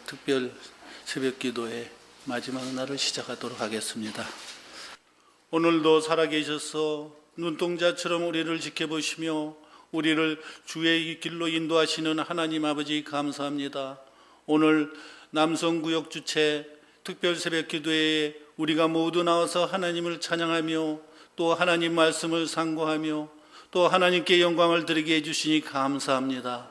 특별 새벽기도의 마지막 날을 시작하도록 하겠습니다. 오늘도 살아계셔서 눈동자처럼 우리를 지켜보시며 우리를 주의 길로 인도하시는 하나님 아버지 감사합니다. 오늘 남성구역 주최 특별 새벽기도회에 우리가 모두 나와서 하나님을 찬양하며 또 하나님 말씀을 상고하며 또 하나님께 영광을 드리게 해주시니 감사합니다.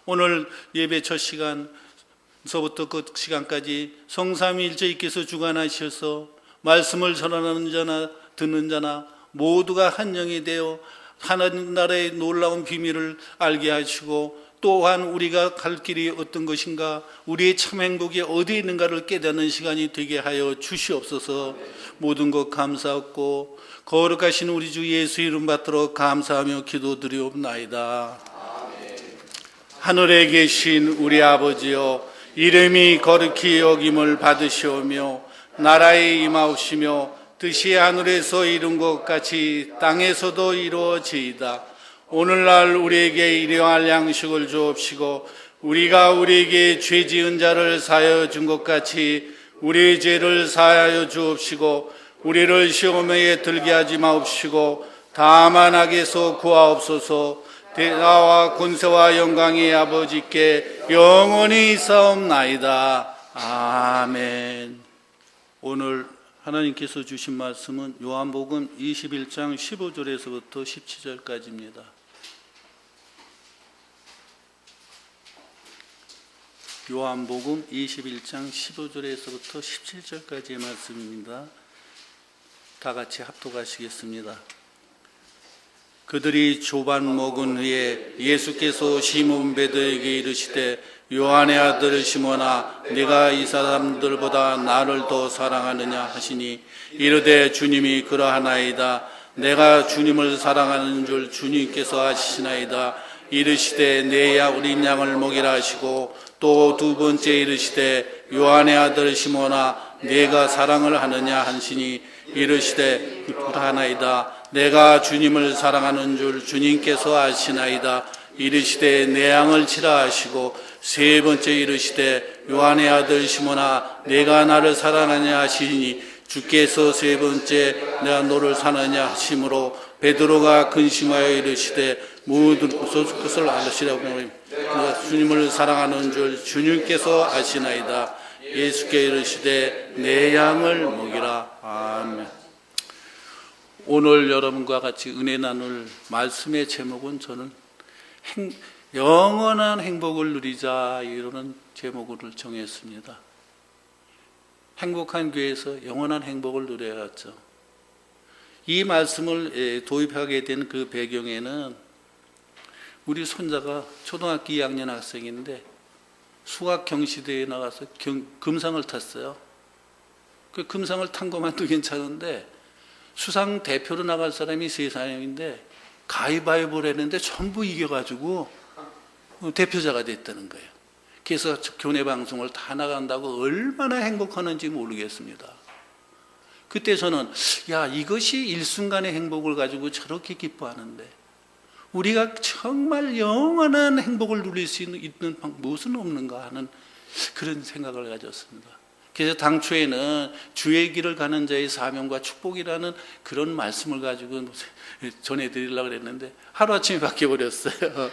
오늘 예배 첫 시간서부터 끝 시간까지 성삼위일체이께서 주관하셔서 말씀을 전하는 자나 듣는 자나 모두가 한 영이 되어 하나님 나라의 놀라운 비밀을 알게 하시고 또한 우리가 갈 길이 어떤 것인가, 우리의 참 행복이 어디에 있는가를 깨닫는 시간이 되게 하여 주시옵소서. 모든 것 감사하고 거룩하신 우리 주 예수 이름 받들어 감사하며 기도드리옵나이다. 하늘에 계신 우리 아버지여, 이름이 거룩히 여김을 받으시오며 나라에 임하옵시며 뜻이 하늘에서 이룬 것 같이 땅에서도 이루어지이다. 오늘날 우리에게 일용할 양식을 주옵시고 우리가 우리에게 죄 지은 자를 사하여 준 것 같이 우리의 죄를 사하여 주옵시고 우리를 시험에 들게 하지 마옵시고 다만 악에서 구하옵소서. 대나와 권세와 영광의 아버지께 영원히 있사옵나이다. 아멘. 오늘 하나님께서 주신 말씀은 요한복음 21장 15절에서부터 17절까지입니다. 요한복음 21장 15절에서부터 17절까지의 말씀입니다. 다 같이 합독하시겠습니다. 그들이 조반 먹은 후에 예수께서 시몬 베드로에게 이르시되 요한의 아들 시몬아, 네가 이 사람들보다 나를 더 사랑하느냐 하시니 이르되 주님이 그러하나이다. 내가 주님을 사랑하는 줄 주님께서 아시나이다. 이르시되 내 어린 양을 먹이라 하시고 또 두 번째 이르시되 요한의 아들 시몬아, 네가 사랑을 하느냐 하시니 이르시되 그러하나이다. 내가 주님을 사랑하는 줄 주님께서 아시나이다. 이르시되 내 양을 치라 하시고 세 번째 이르시되 요한의 아들 시몬아, 내가 나를 사랑하냐 하시니 주께서 세 번째 내가 너를 사랑하냐 하심으로 베드로가 근심하여 이르시되 모든 것을 아시라고 내가 주님을 사랑하는 줄 주님께서 아시나이다. 예수께 이르시되 내 양을 먹이라. 아멘. 오늘 여러분과 같이 은혜 나눌 말씀의 제목은 저는 영원한 행복을 누리자, 이러는 제목을 정했습니다. 행복한 교회에서 영원한 행복을 누려야죠. 이 말씀을 도입하게 된 그 배경에는 우리 손자가 초등학교 2학년 학생인데 수학 경시대회에 나가서 금상을 탔어요. 그 금상을 탄 것만도 괜찮은데 수상 대표로 나갈 사람이 3사람인데 가위바위보를 했는데 전부 이겨가지고 대표자가 됐다는 거예요. 그래서 교내 방송을 다 나간다고 얼마나 행복하는지 모르겠습니다. 그때 저는 이것이 일순간의 행복을 가지고 저렇게 기뻐하는데 우리가 정말 영원한 행복을 누릴 수 있는 무엇은 없는가 하는 그런 생각을 가졌습니다. 그래서 당초에는 주의 길을 가는 자의 사명과 축복이라는 그런 말씀을 가지고 전해드리려고 했는데 하루아침에 바뀌어버렸어요.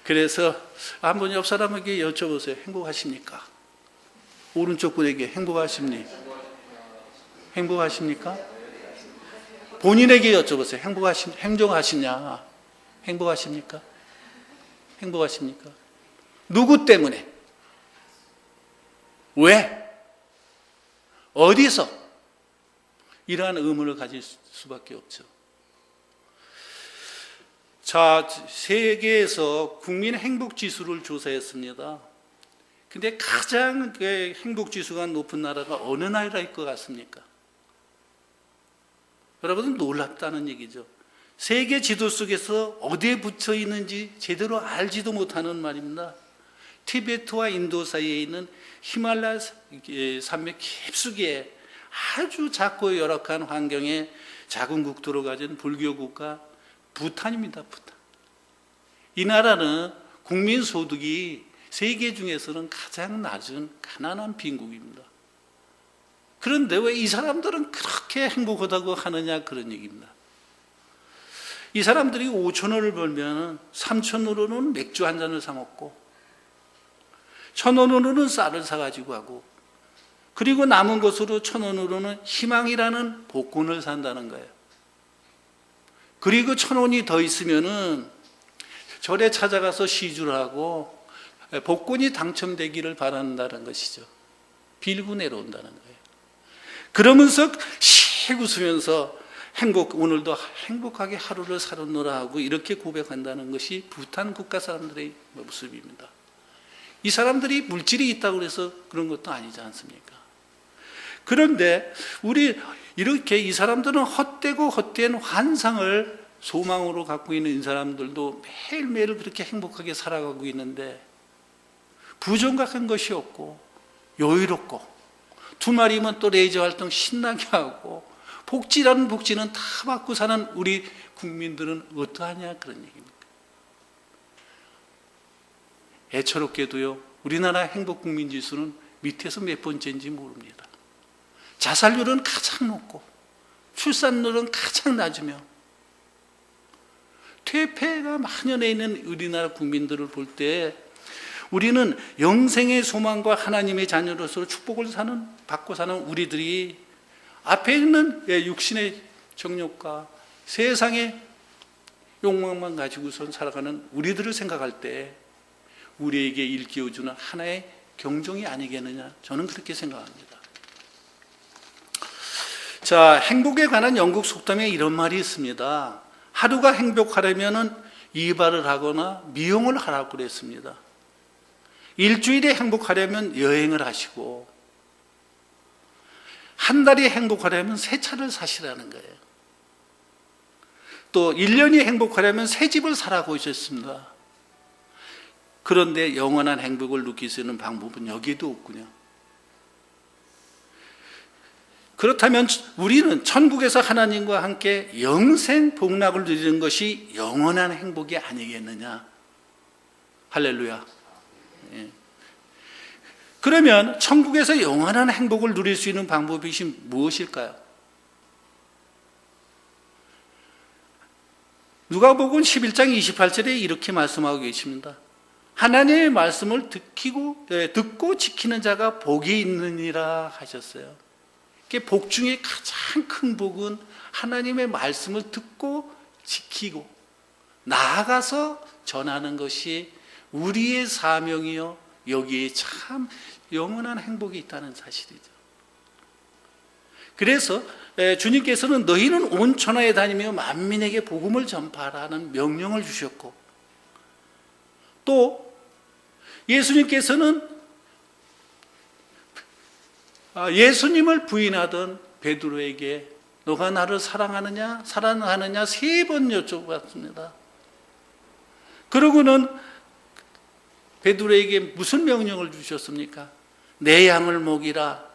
그래서 한번 옆 사람에게 여쭤보세요. 행복하십니까? 오른쪽 분에게 행복하십니까? 본인에게 여쭤보세요. 행복하시냐? 행복하십니까? 누구 때문에? 왜? 어디서? 이러한 의문을 가질 수밖에 없죠. 자, 세계에서 국민 행복 지수를 조사했습니다. 근데 가장 행복 지수가 높은 나라가 어느 나라일 것 같습니까? 여러분, 놀랍다는 얘기죠. 세계 지도 속에서 어디에 붙여 있는지 제대로 알지도 못하는 말입니다. 티베트와 인도 사이에 있는 히말라야 산맥 깊숙이에 아주 작고 열악한 환경에 작은 국토를 가진 불교 국가 부탄입니다. 부탄. 이 나라는 국민 소득이 세계 중에서는 가장 낮은 가난한 빈국입니다. 그런데 왜 이 사람들은 그렇게 행복하다고 하느냐, 그런 얘기입니다. 이 사람들이 5,000원을 벌면 3,000원으로는 맥주 한 잔을 사 먹고 1,000원으로는 쌀을 사가지고 가고, 그리고 남은 것으로 1,000원으로는 희망이라는 복권을 산다는 거예요. 그리고 1,000원이 더 있으면은 절에 찾아가서 시주를 하고 복권이 당첨되기를 바란다는 것이죠. 빌고 내려온다는 거예요. 그러면서 씩 웃으면서 오늘도 행복하게 하루를 살았노라 하고 이렇게 고백한다는 것이 부탄 국가 사람들의 모습입니다. 이 사람들이 물질이 있다고 해서 그런 것도 아니지 않습니까? 그런데 우리 이렇게 이 사람들은 헛되고 헛된 환상을 소망으로 갖고 있는 이 사람들도 매일매일 그렇게 행복하게 살아가고 있는데, 부정각한 것이 없고 여유롭고 주말이면 또 레이저 활동 신나게 하고 복지라는 복지는 다 받고 사는 우리 국민들은 어떠하냐, 그런 얘기입니다. 애처롭게도요, 우리나라 행복국민지수는 밑에서 몇 번째인지 모릅니다. 자살률은 가장 높고 출산율은 가장 낮으며 퇴폐가 만연해 있는 우리나라 국민들을 볼 때 우리는 영생의 소망과 하나님의 자녀로서 축복을 받고 사는 우리들이 앞에 있는 육신의 정욕과 세상의 욕망만 가지고선 살아가는 우리들을 생각할 때 우리에게 일깨워주는 하나의 경종이 아니겠느냐, 저는 그렇게 생각합니다. 자, 행복에 관한 영국 속담에 이런 말이 있습니다. 하루가 행복하려면 이발을 하거나 미용을 하라고 그랬습니다. 일주일에 행복하려면 여행을 하시고, 한 달이 행복하려면 새 차를 사시라는 거예요. 또 1년이 행복하려면 새 집을 사라고 하셨습니다. 그런데 영원한 행복을 느낄 수 있는 방법은 여기에도 없군요. 그렇다면 우리는 천국에서 하나님과 함께 영생 복락을 누리는 것이 영원한 행복이 아니겠느냐. 할렐루야. 예. 그러면 천국에서 영원한 행복을 누릴 수 있는 방법이 무엇일까요? 누가복음 11장 28절에 이렇게 말씀하고 계십니다. 하나님의 말씀을 듣고 지키는 자가 복이 있느니라 하셨어요. 복 중에 가장 큰 복은 하나님의 말씀을 듣고 지키고 나아가서 전하는 것이 우리의 사명이요, 여기에 참 영원한 행복이 있다는 사실이죠. 그래서 주님께서는 너희는 온 천하에 다니며 만민에게 복음을 전파하라는 명령을 주셨고, 또 예수님께서는 예수님을 부인하던 베드로에게 너가 나를 사랑하느냐 3번 여쭤봤습니다. 그러고는 베드로에게 무슨 명령을 주셨습니까? 내 양을 먹이라,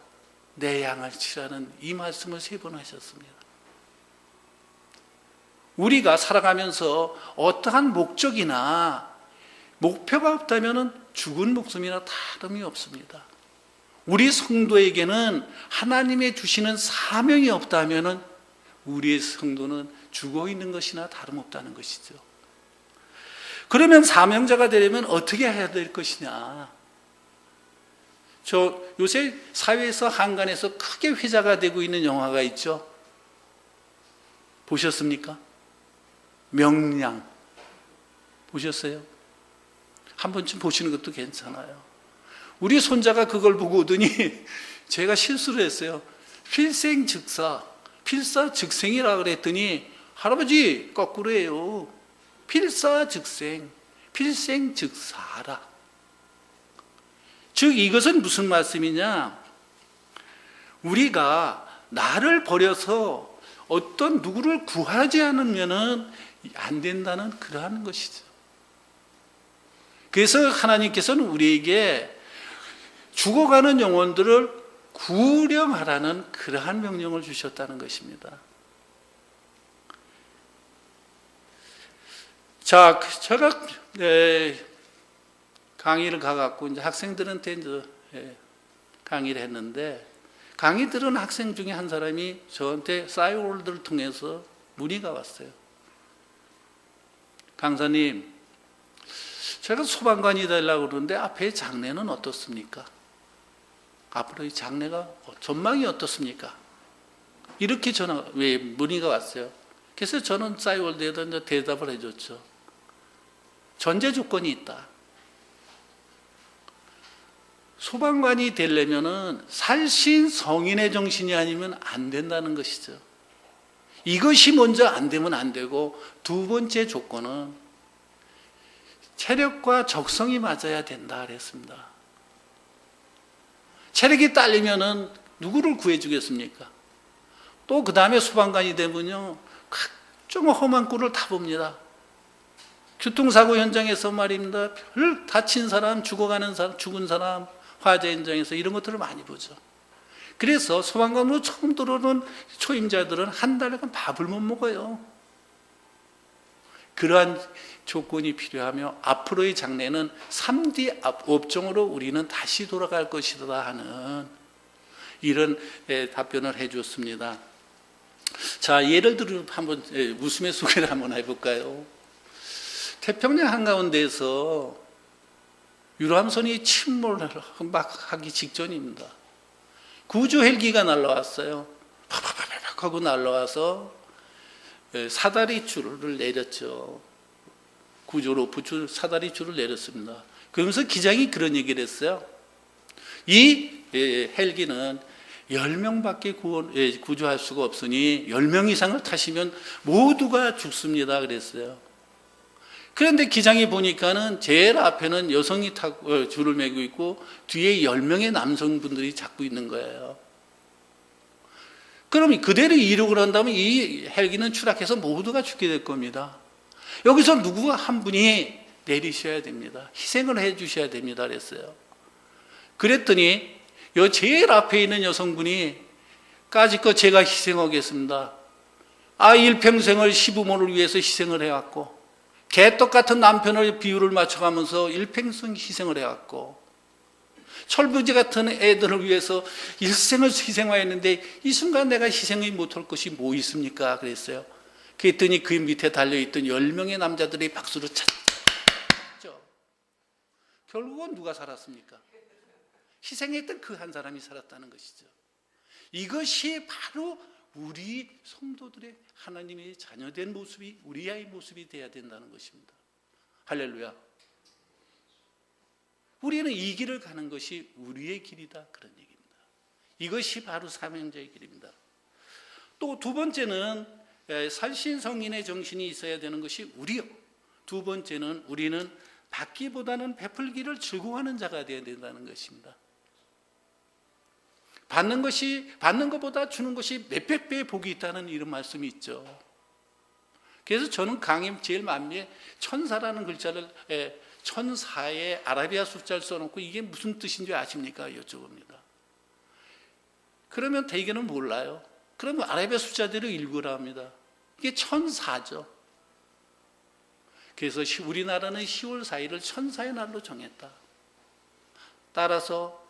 내 양을 치라는 이 말씀을 3번 하셨습니다. 우리가 살아가면서 어떠한 목적이나 목표가 없다면 죽은 목숨이나 다름이 없습니다. 우리 성도에게는 하나님의 주시는 사명이 없다면 우리의 성도는 죽어 있는 것이나 다름없다는 것이죠. 그러면 사명자가 되려면 어떻게 해야 될 것이냐? 저 요새 사회에서 한간에서 크게 회자가 되고 있는 영화가 있죠. 보셨습니까? 명량. 보셨어요? 한 번쯤 보시는 것도 괜찮아요. 우리 손자가 그걸 보고 오더니 제가 실수를 했어요. 필사즉생이라 그랬더니 할아버지 거꾸로 해요. 필사즉생, 필생즉사라. 즉 이것은 무슨 말씀이냐? 우리가 나를 버려서 어떤 누구를 구하지 않으면 안 된다는 그러한 것이죠. 그래서 하나님께서는 우리에게 죽어가는 영혼들을 구령하라는 그러한 명령을 주셨다는 것입니다. 자, 제가 강의를 가갖고 이제 학생들한테 이제 강의를 했는데, 강의 들은 학생 중에 한 사람이 저한테 싸이월드를 통해서 문의가 왔어요. 강사님, 제가 소방관이 되려고 그러는데 앞에 장래는 어떻습니까? 앞으로 이 장래가 전망이 어떻습니까? 이렇게 문의가 왔어요. 그래서 저는 싸이월드에다 이제 대답을 해줬죠. 전제 조건이 있다. 소방관이 되려면은 살신 성인의 정신이 아니면 안 된다는 것이죠. 이것이 먼저 안 되면 안 되고, 두 번째 조건은 체력과 적성이 맞아야 된다 그랬습니다. 체력이 딸리면은 누구를 구해주겠습니까? 또 그 다음에 소방관이 되면요, 각종 험한 꼴을 다 봅니다. 교통사고 현장에서 말입니다. 별 다친 사람, 죽어가는 사람, 죽은 사람, 화재 현장에서 이런 것들을 많이 보죠. 그래서 소방관으로 처음 들어오는 초임자들은 한 달간 밥을 못 먹어요. 그러한 조건이 필요하며 앞으로의 장래는 3D 업종으로 우리는 다시 돌아갈 것이다 하는 이런 답변을 해줬습니다. 자, 예를 들어 한번 웃음의 소개를 한번 해볼까요? 태평양 한가운데에서 유람선이 침몰을 막 하기 직전입니다. 구조 헬기가 날라왔어요. 팍팍팍팍 하고 날라와서 사다리 줄을 내렸죠. 구조 로프 줄, 사다리 줄을 내렸습니다. 그러면서 기장이 그런 얘기를 했어요. 이 헬기는 10명밖에 구조할 수가 없으니 10명 이상을 타시면 모두가 죽습니다. 그랬어요. 그런데 기장이 보니까는 제일 앞에는 여성이 타고 줄을 매고 있고 뒤에 10명의 남성분들이 잡고 있는 거예요. 그럼 그대로 이륙을 한다면 이 헬기는 추락해서 모두가 죽게 될 겁니다. 여기서 누구 한 분이 내리셔야 됩니다. 희생을 해 주셔야 됩니다. 그랬어요. 그랬더니 요 제일 앞에 있는 여성분이 까짓것 제가 희생하겠습니다. 일평생을 시부모를 위해서 희생을 해왔고 개떡 같은 남편을 비율을 맞춰가면서 일평생 희생을 해왔고 철부지 같은 애들을 위해서 일생을 희생하였는데 이 순간 내가 희생을 못할 것이 뭐 있습니까? 그랬어요. 그랬더니 그 밑에 달려있던 10명의 남자들이 박수로 쳤죠. 결국은 누가 살았습니까? 희생했던 그 한 사람이 살았다는 것이죠. 이것이 바로 우리 성도들의 하나님의 자녀된 모습이 우리의 모습이 되어야 된다는 것입니다. 할렐루야. 우리는 이 길을 가는 것이 우리의 길이다 그런 얘기입니다. 이것이 바로 사명자의 길입니다. 또 두 번째는 살신성인의 정신이 있어야 되는 것이 우리요. 두 번째는 우리는 받기보다는 베풀기를 즐거워하는 자가 되어야 된다는 것입니다. 받는 것보다 주는 것이 몇백 배의 복이 있다는 이런 말씀이 있죠. 그래서 저는 강의 제일 만미에 천사라는 글자를 천사의 아라비아 숫자를 써놓고 이게 무슨 뜻인지 아십니까? 여쭤봅니다. 그러면 대개는 몰라요. 그러면 아라비아 숫자대로 읽으라 합니다. 이게 천사죠. 그래서 우리나라는 10월 4일을 천사의 날로 정했다. 따라서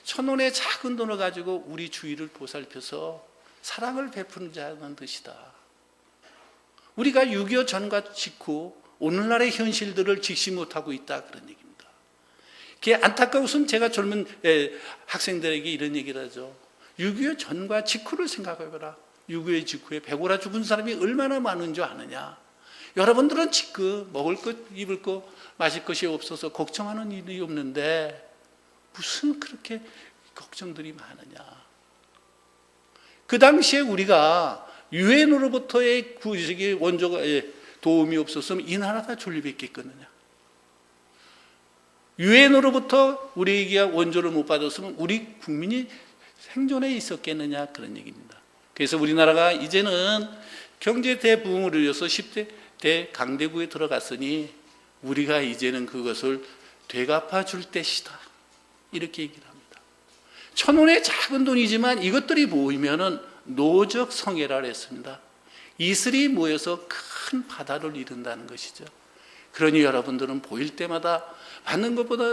1,000원의 작은 돈을 가지고 우리 주위를 보살펴서 사랑을 베푸는 자는 뜻이다. 우리가 6.25 전과 직후 오늘날의 현실들을 직시 못하고 있다 그런 얘기입니다. 그게 안타까워서는 제가 젊은 학생들에게 이런 얘기를 하죠. 6.25 전과 직후를 생각해봐라. 6.25 직후에 배고라 죽은 사람이 얼마나 많은 줄 아느냐. 여러분들은 지금 먹을 것, 입을 것, 마실 것이 없어서 걱정하는 일이 없는데 무슨 그렇게 걱정들이 많으냐. 그 당시에 우리가 유엔으로부터의 구식의 원조가 도움이 없었으면 이 나라가 존립했겠느냐. 유엔으로부터 우리에게 원조를 못 받았으면 우리 국민이 생존해 있었겠느냐 그런 얘기입니다. 그래서 우리나라가 이제는 경제 대부흥을 이뤄서 10대 대강대국에 들어갔으니 우리가 이제는 그것을 되갚아 줄 때시다. 이렇게 얘기를 합니다. 1,000원의 작은 돈이지만 이것들이 모이면은 노적 성회라 했습니다. 이슬이 모여서 큰 바다를 이룬다는 것이죠. 그러니 여러분들은 보일 때마다 받는 것보다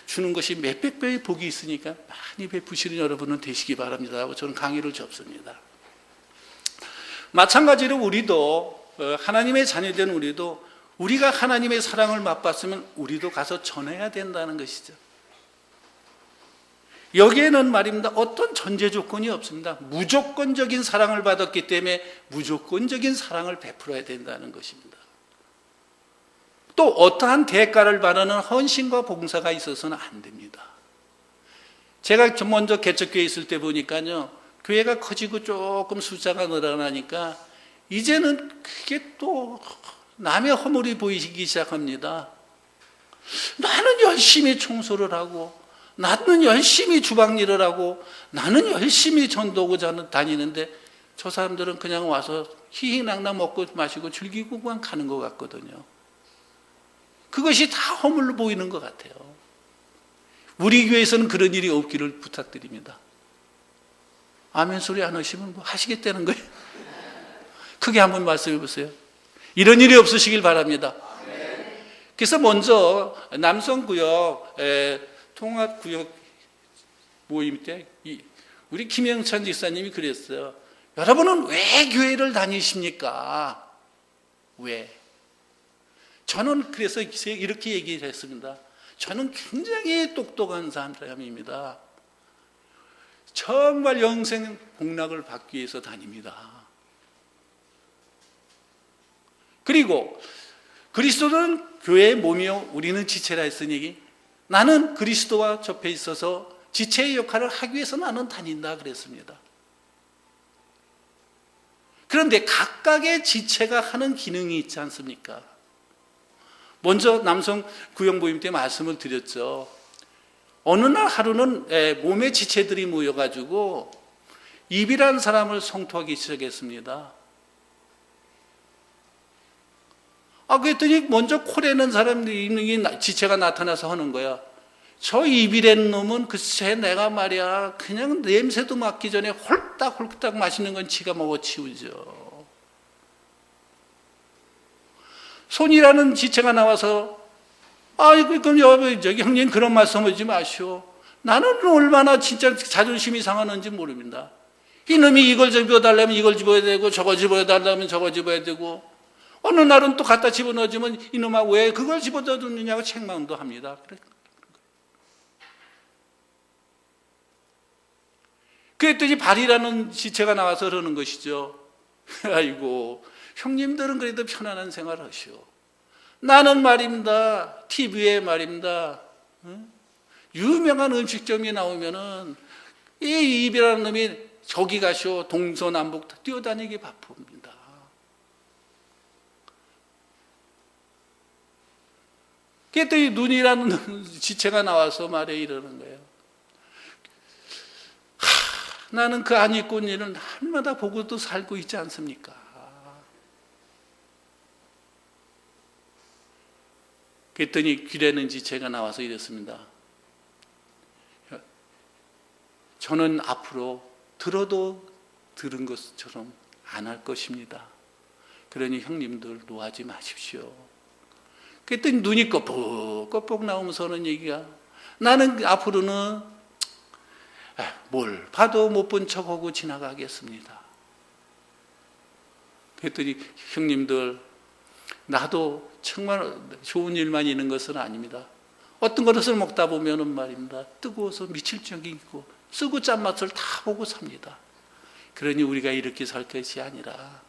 주는 것이 몇백 배의 복이 있으니까 많이 베푸시는 여러분은 되시기 바랍니다 하고 저는 강의를 접습니다. 마찬가지로 우리도 하나님의 자녀된 우리도 우리가 하나님의 사랑을 맛봤으면 우리도 가서 전해야 된다는 것이죠. 여기에는 말입니다, 어떤 전제 조건이 없습니다. 무조건적인 사랑을 받았기 때문에 무조건적인 사랑을 베풀어야 된다는 것입니다. 또 어떠한 대가를 바라는 헌신과 봉사가 있어서는 안 됩니다. 제가 먼저 개척교회에 있을 때 보니까요, 교회가 커지고 조금 숫자가 늘어나니까 이제는 그게 또 남의 허물이 보이기 시작합니다. 나는 열심히 청소를 하고, 나는 열심히 주방일을 하고, 나는 열심히 전도하고 다니는데 저 사람들은 그냥 와서 희희낙낙 먹고 마시고 즐기고 그냥 가는 것 같거든요. 그것이 다 허물로 보이는 것 같아요. 우리 교회에서는 그런 일이 없기를 부탁드립니다. 아멘 소리 안 하시면 뭐 하시겠다는 거예요? 크게 한번 말씀해 보세요. 이런 일이 없으시길 바랍니다. 그래서 먼저 남성구역 통합구역 모임 때 우리 김영찬 집사님이 그랬어요. 여러분은 왜 교회를 다니십니까? 왜? 저는 그래서 이렇게 얘기를 했습니다. 저는 굉장히 똑똑한 사람입니다. 정말 영생 복락을 받기 위해서 다닙니다. 그리고 그리스도는 교회의 몸이요 우리는 지체라 했으니 나는 그리스도와 접해 있어서 지체의 역할을 하기 위해서 나는 다닌다 그랬습니다. 그런데 각각의 지체가 하는 기능이 있지 않습니까? 먼저 남성 구역 모임 때 말씀을 드렸죠. 어느 날 하루는 몸의 지체들이 모여가지고 입이라는 사람을 성토하기 시작했습니다. 그랬더니 먼저 코레는 사람이 지체가 나타나서 하는 거야. 저 입이라는 놈은 글쎄 내가 말이야 그냥 냄새도 맡기 전에 홀딱홀딱 마시는 건 지가 먹어치우죠. 손이라는 지체가 나와서 그럼 저기 형님 그런 말씀 하지 마시오. 나는 얼마나 진짜 자존심이 상하는지 모릅니다. 이놈이 이걸 집어달라면 이걸 집어야 되고 저거 집어달라면 저거 집어야 되고 어느 날은 또 갖다 집어넣어주면 이놈아 왜 그걸 집어넣느냐고 책망도 합니다. 그랬더니 발이라는 지체가 나와서 그러는 것이죠. 아이고 형님들은 그래도 편안한 생활을 하시오. 나는 말입니다. TV에 말입니다. 유명한 음식점이 나오면은 이 입이라는 놈이 저기 가시오. 동서남북 뛰어다니기 바쁩니다. 그랬더니 눈이라는 지체가 나와서 말해 이러는 거예요. 나는 그 안 입고 있는 일을 날마다 보고도 살고 있지 않습니까? 그랬더니 귀라는 지체가 나와서 이랬습니다. 저는 앞으로 들어도 들은 것처럼 안 할 것입니다. 그러니 형님들 노하지 마십시오. 그랬더니 눈이 꺼뻑꺼뻑 나오면서 하는 얘기가 나는 앞으로는 뭘 봐도 못 본 척하고 지나가겠습니다. 그랬더니 형님들 나도 정말 좋은 일만 있는 것은 아닙니다. 어떤 것을 먹다 보면은 말입니다. 뜨거워서 미칠 적이고 쓰고 짠맛을 다 보고 삽니다. 그러니 우리가 이렇게 살 것이 아니라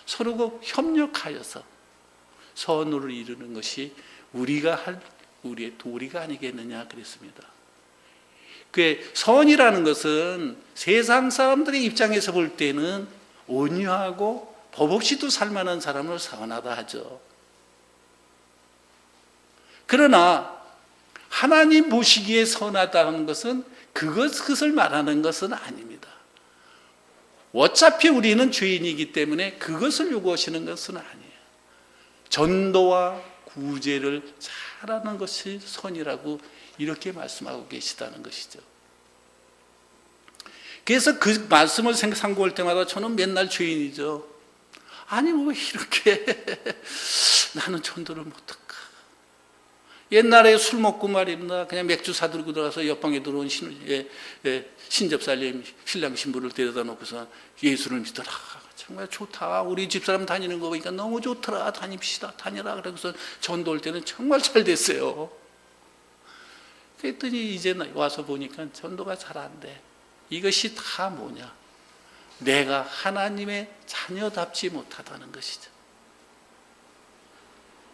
서로 협력하여서 선을 이루는 것이 우리가 할 우리의 도리가 아니겠느냐 그랬습니다. 그 선이라는 것은 세상 사람들의 입장에서 볼 때는 온유하고 법 없이도 살만한 사람을 선하다 하죠. 그러나 하나님 보시기에 선하다는 것은 그것을 말하는 것은 아닙니다. 어차피 우리는 죄인이기 때문에 그것을 요구하시는 것은 아니에요. 전도와 구제를 잘하는 것이 선이라고 이렇게 말씀하고 계시다는 것이죠. 그래서 그 말씀을 상고할 때마다 저는 맨날 죄인이죠. 아니 뭐 이렇게 나는 전도를 못할까? 옛날에 술 먹고 말입니다. 그냥 맥주 사들고 들어가서 옆방에 들어온 신접살림 신랑 신부를 데려다 놓고서 예수를 믿더라. 정말 좋다. 우리 집사람 다니는 거 보니까 너무 좋더라. 다니라. 그래서 전도 올 때는 정말 잘 됐어요. 그랬더니 이제 와서 보니까 전도가 잘 안 돼. 이것이 다 뭐냐? 내가 하나님의 자녀답지 못하다는 것이죠.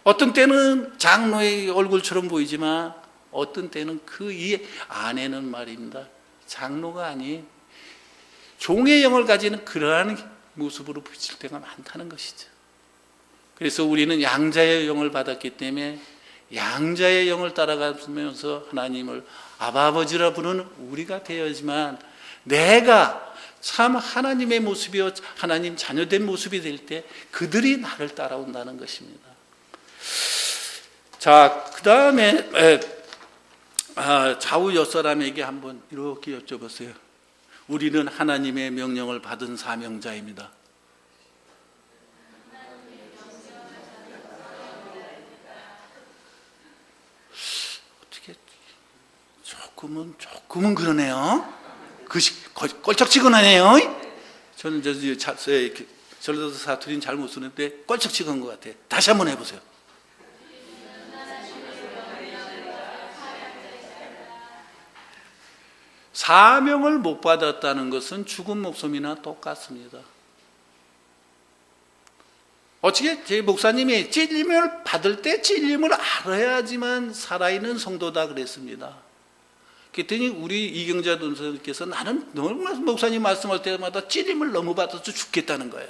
어떤 때는 장로의 얼굴처럼 보이지만 어떤 때는 그 이 안에는 말입니다. 장로가 아닌 종의 영을 가지는 그러한 모습으로 비칠 때가 많다는 것이죠. 그래서 우리는 양자의 영을 받았기 때문에 양자의 영을 따라가면서 하나님을 아버지라 부르는 우리가 되어야지만 내가 참 하나님의 모습이요 하나님 자녀된 모습이 될 때 그들이 나를 따라온다는 것입니다. 자, 그 다음에 좌우 옆사람에게 한번 이렇게 여쭤보세요. 우리는 하나님의 명령을 받은 사명자입니다. 어떻게 조금은 그러네요. 껄쩍지근하네요. 저는 전라도 사투리는 잘 못 쓰는데 껄쩍지근한 것 같아요. 다시 한번 해보세요. 사명을 못 받았다는 것은 죽은 목숨이나 똑같습니다. 어떻게 제 목사님이 찔림을 받을 때 찔림을 알아야지만 살아있는 성도다 그랬습니다. 그랬더니 우리 이경자 전사님께서 나는 정말 목사님 말씀할 때마다 찔림을 너무 받아서 죽겠다는 거예요.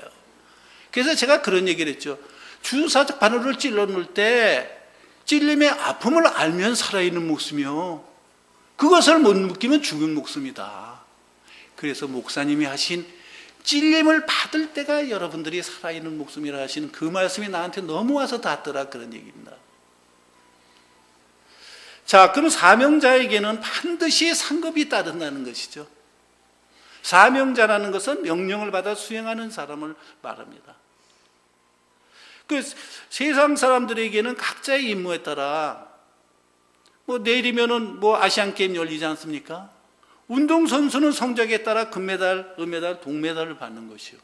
그래서 제가 그런 얘기를 했죠. 주사적 바늘을 찔러 놓을 때 찔림의 아픔을 알면 살아있는 목숨이요. 그것을 못 느끼면 죽은 목숨이다. 그래서 목사님이 하신 찔림을 받을 때가 여러분들이 살아있는 목숨이라 하시는 그 말씀이 나한테 너무 와서 닿더라 그런 얘기입니다. 자, 그럼 사명자에게는 반드시 상급이 따른다는 것이죠. 사명자라는 것은 명령을 받아 수행하는 사람을 말합니다. 그 세상 사람들에게는 각자의 임무에 따라 내일이면은 아시안게임 열리지 않습니까? 운동선수는 성적에 따라 금메달, 은메달, 동메달을 받는 것이요.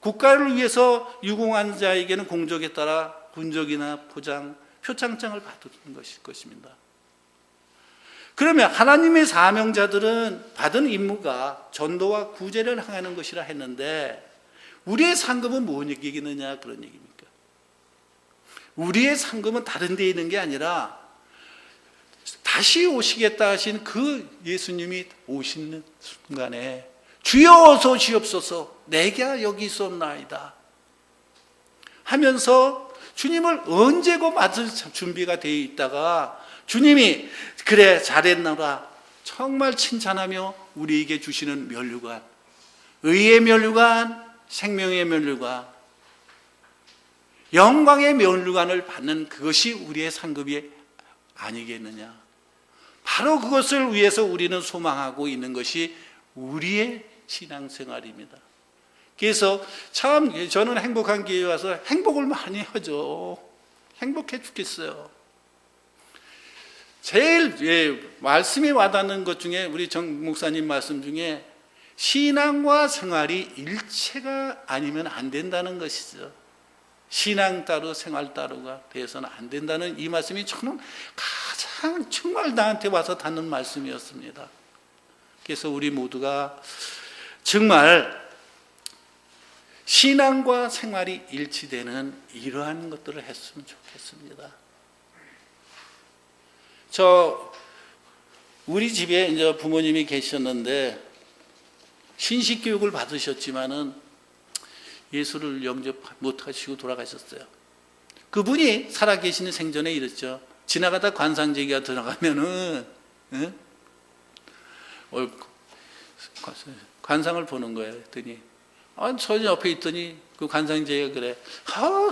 국가를 위해서 유공한 자에게는 공적에 따라 군적이나 포장, 표창장을 받는 것일 것입니다. 그러면 하나님의 사명자들은 받은 임무가 전도와 구제를 향하는 것이라 했는데 우리의 상급은 뭔 얘기겠느냐 그런 얘기입니까? 우리의 상급은 다른 데 있는 게 아니라 다시 오시겠다 하신 그 예수님이 오시는 순간에 주여 어서 오시옵소서 내가 여기 있었나이다 하면서 주님을 언제고 맞을 준비가 되어 있다가 주님이 그래 잘했노라 정말 칭찬하며 우리에게 주시는 면류관, 의의 면류관, 생명의 면류관, 영광의 면류관을 받는 그것이 우리의 상급이 아니겠느냐. 바로 그것을 위해서 우리는 소망하고 있는 것이 우리의 신앙생활입니다. 그래서 참 저는 행복한 기회에 와서 행복을 많이 하죠. 행복해 죽겠어요. 제일 말씀이 와닿는 것 중에 우리 정 목사님 말씀 중에 신앙과 생활이 일체가 아니면 안 된다는 것이죠. 신앙 따로 생활 따로가 돼서는 안 된다는 이 말씀이 저는 가장 정말 나한테 와서 닿는 말씀이었습니다. 그래서 우리 모두가 정말 신앙과 생활이 일치되는 이러한 것들을 했으면 좋겠습니다. 우리 집에 이제 부모님이 계셨는데 신식 교육을 받으셨지만은 예수를 영접 못하시고 돌아가셨어요. 그분이 살아계시는 생전에 이랬죠. 지나가다 관상제기가 들어가면은 관상을 보는 거예요. 그랬더니 저 옆에 있더니 그 관상제기가 그래.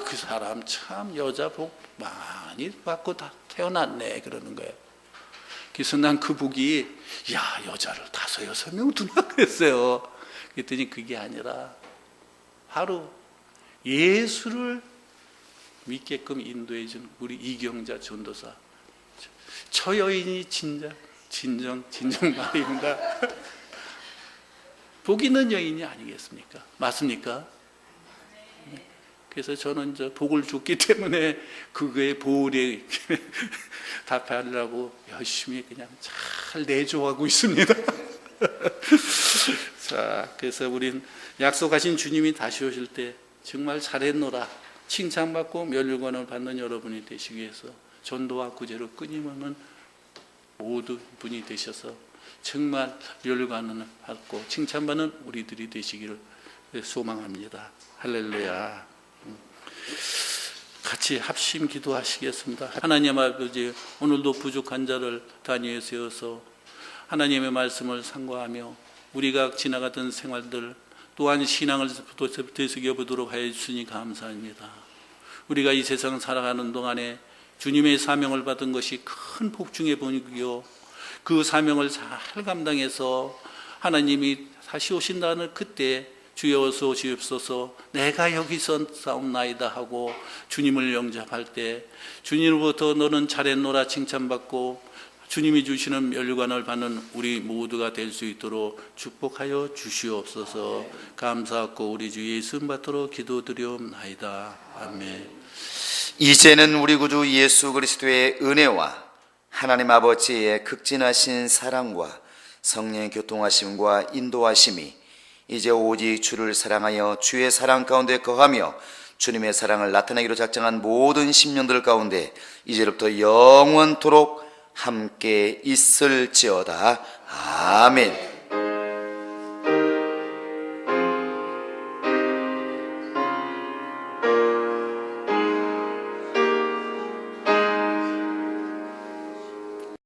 그 사람 참 여자 복 많이 받고 다 태어났네 그러는 거예요. 그래서 난 그 복이 여자를 5, 6명 두나 그랬어요. 그랬더니 그게 아니라 바로 예수를 믿게끔 인도해 준 우리 이경자 전도사. 저 여인이 진정 말입니다. 복 있는 여인이 아니겠습니까? 맞습니까? 그래서 저는 복을 줬기 때문에 그거에 보울에 답하려고 열심히 그냥 잘 내조하고 있습니다. 자, 그래서 우린 약속하신 주님이 다시 오실 때 정말 잘했노라 칭찬받고 멸류관을 받는 여러분이 되시기 위해서 전도와 구제로 끊임없는 모든 분이 되셔서 정말 멸류관을 받고 칭찬받는 우리들이 되시기를 소망합니다. 할렐루야. 같이 합심 기도하시겠습니다. 하나님 아버지, 오늘도 부족한 자를 단위에 세워서 하나님의 말씀을 상고하며 우리가 지나가던 생활들 또한 신앙을 되새겨 보도록 하여 주시니 감사합니다. 우리가 이 세상 살아가는 동안에 주님의 사명을 받은 것이 큰 복중의 복이요, 그 사명을 잘 감당해서 하나님이 다시 오신다는 그때 주여 어서 오시옵소서, 내가 여기서 싸움나이다 하고 주님을 영접할 때 주님으로부터 너는 잘했노라 칭찬받고 주님이 주시는 멸류관을 받는 우리 모두가 될 수 있도록 축복하여 주시옵소서. 감사하고 우리 주 예수 받도록 기도드리옵나이다. 아멘. 이제는 우리 구주 예수 그리스도의 은혜와 하나님 아버지의 극진하신 사랑과 성령의 교통하심과 인도하심이 이제 오직 주를 사랑하여 주의 사랑 가운데 거하며 주님의 사랑을 나타내기로 작정한 모든 심령들 가운데 이제부터 영원토록 함께 있을지어다. 아멘.